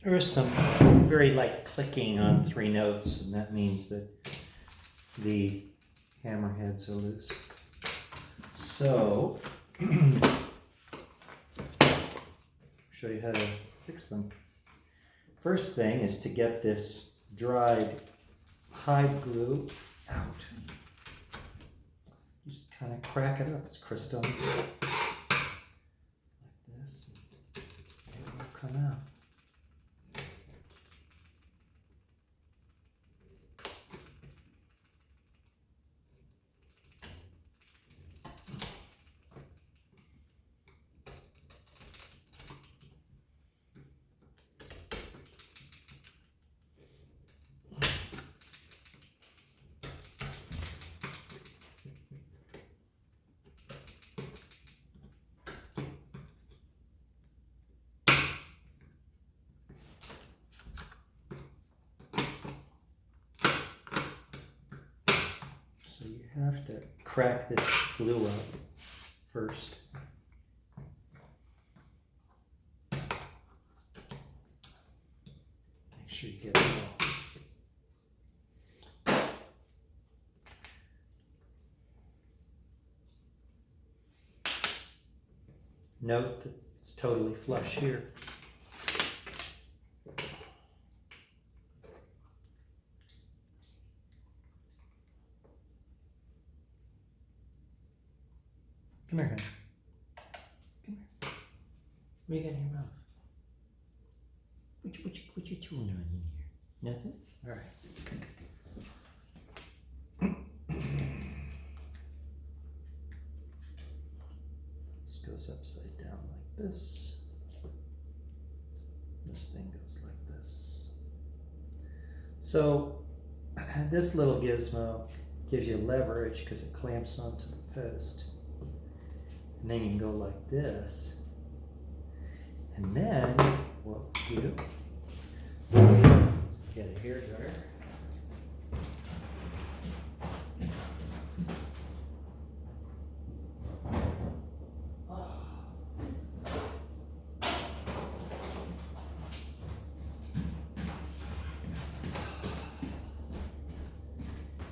There is some very light clicking on 3 notes, and that means that the hammerheads are loose. So, show you how to fix them. First thing is to get this dried hide glue out. Just kind of crack it up. It's crystal. Like this. It will come out. So you have to crack this glue up first. Make sure you get it all. Note that it's totally flush here. Come here, honey. Come here. What do you got in your mouth? What you chewing on in here? Nothing? All right. This goes upside down like this. This thing goes like this. So this little gizmo gives you leverage because it clamps onto the post. And then you can go like this. And then what you do, get a hair dryer.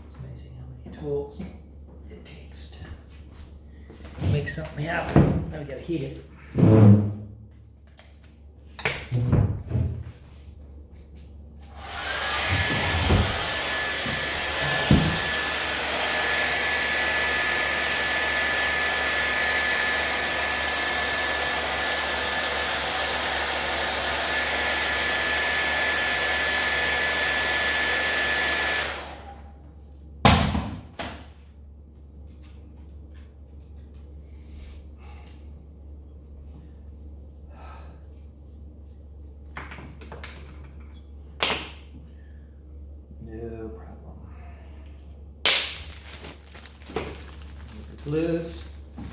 It's amazing how many tools it takes to make something happen. Now we gotta heat it. No problem. Glues. I'm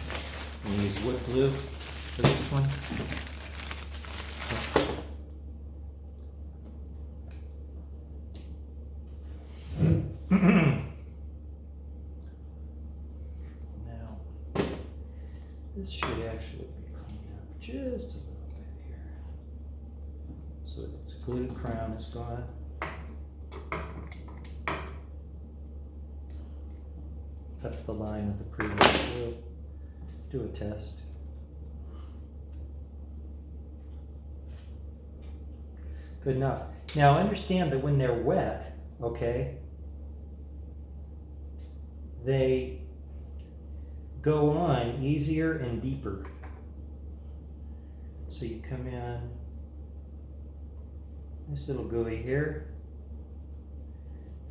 going to use wood glue for this one. Now, this should actually be cleaned up just a little bit here, so that its glue crown is gone. That's the line of the previous glue. Do a test. Good enough. Now understand that when they're wet, okay, they go on easier and deeper. So you come in, this little gooey here,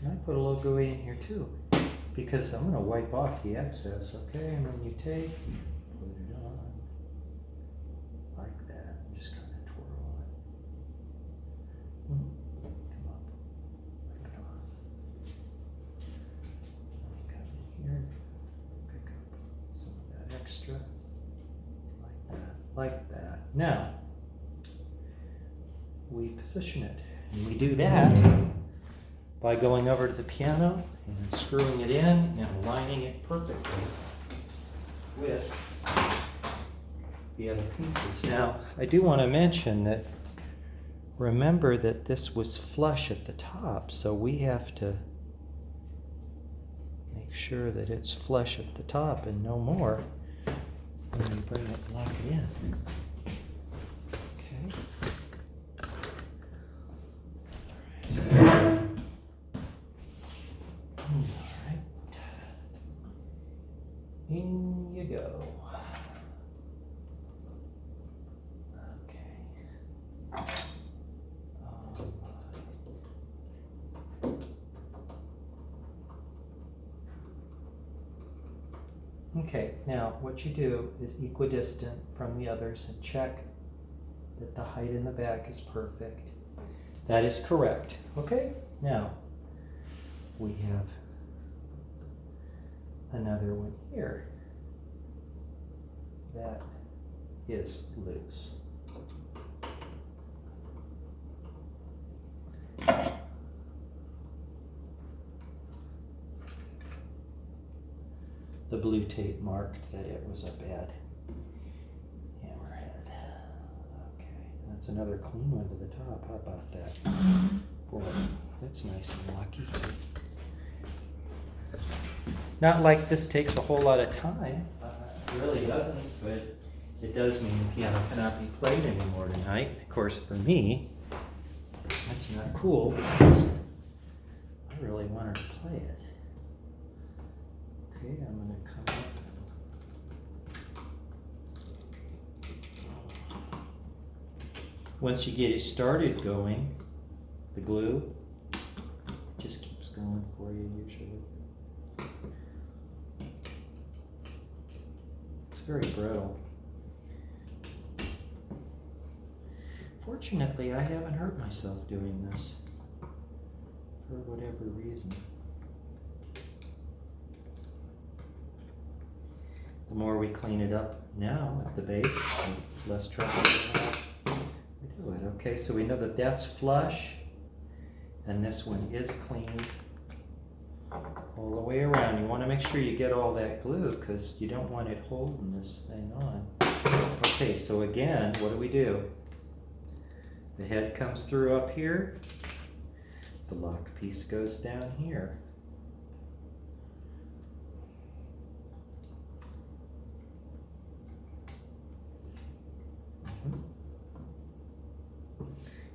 and I put a little gooey in here too, because I'm going to wipe off the excess, okay? And then you take, put it on, like that, and just kind of twirl it. Come up, wipe it off. Come in here, pick up some of that extra, like that. Now, we position it, and we do that by going over to the piano and screwing it in and aligning it perfectly with the other pieces. Now, I do want to mention that remember that this was flush at the top, so we have to make sure that it's flush at the top and no more. And then bring it, lock it in. Okay. All right. In you go. Okay, now what you do is equidistant from the others and check that the height in the back is perfect. That is correct. Okay, now we have another one here that is loose. The blue tape marked that it was a bad hammerhead. Okay, that's another clean one to the top. How about that? Boy, that's nice and lucky. Not like this takes a whole lot of time. It really doesn't, but it does mean the piano cannot be played anymore tonight. Of course, for me, that's not cool because I really want her to play it. Okay, I'm going to come up. Once you get it started going, the glue just keeps going for you usually. It's very brittle. Fortunately, I haven't hurt myself doing this for whatever reason. The more we clean it up now at the base, the less trouble we do it. Okay, so we know that that's flush, and this one is clean all the way around. You want to make sure you get all that glue because you don't want it holding this thing on. Okay, so again, what do? The head comes through up here. The lock piece goes down here.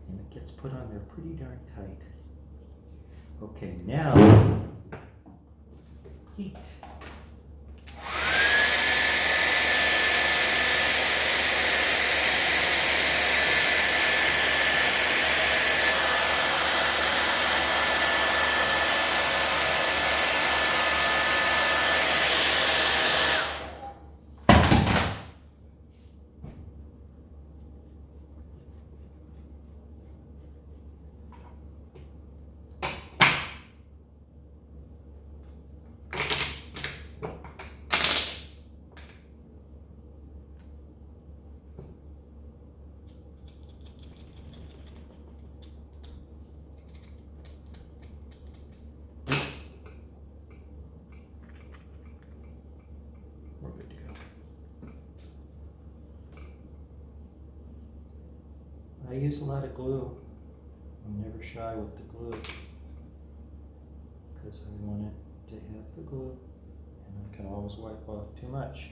And it gets put on there pretty darn tight. Okay, now heat. We're good to go. I use a lot of glue. I'm never shy with the glue because I want it to have the glue, and I can always wipe off too much.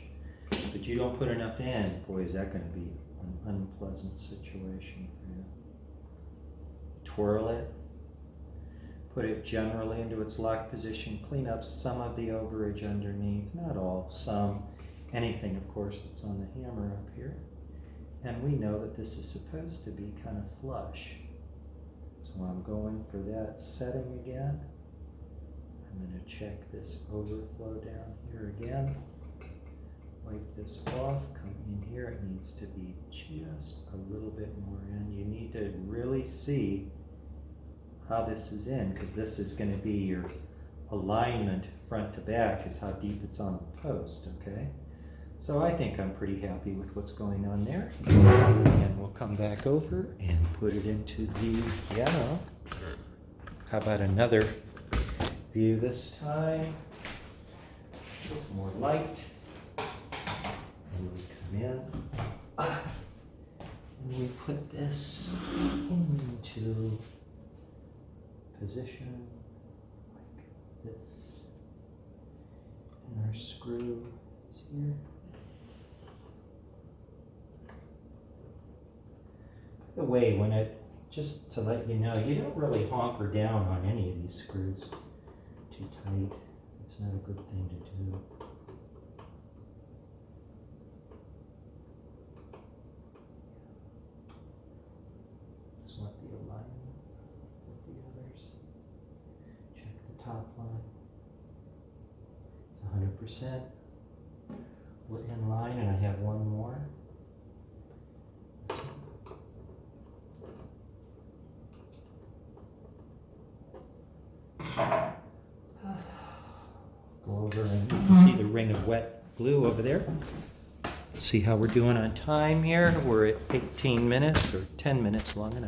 But you don't put enough in, boy, is that going to be an unpleasant situation for you. Twirl it, put it generally into its lock position, clean up some of the overage underneath, not all, some, anything of course that's on the hammer up here. And we know that this is supposed to be kind of flush. So I'm going for that setting again. I'm going to check this overflow down here again. Wipe this off, come in here, it needs to be just a little bit more in. You need to really see how this is in, because this is going to be your alignment front to back, is how deep it's on the post, okay? So I think I'm pretty happy with what's going on there. And we'll come back over and put it into the piano. How about another view this time? With more light. And we come in. And we put this into position like this. And our screw is here. By the way, just to let you know, you don't really honker down on any of these screws too tight. It's not a good thing to do. Just want the alignment with the others. Check the top line. It's 100%. We're in line, and I have one more. This one. Go over and you can see the ring of wet glue over there. See how we're doing on time here. We're at 18 minutes or 10 minutes, long enough.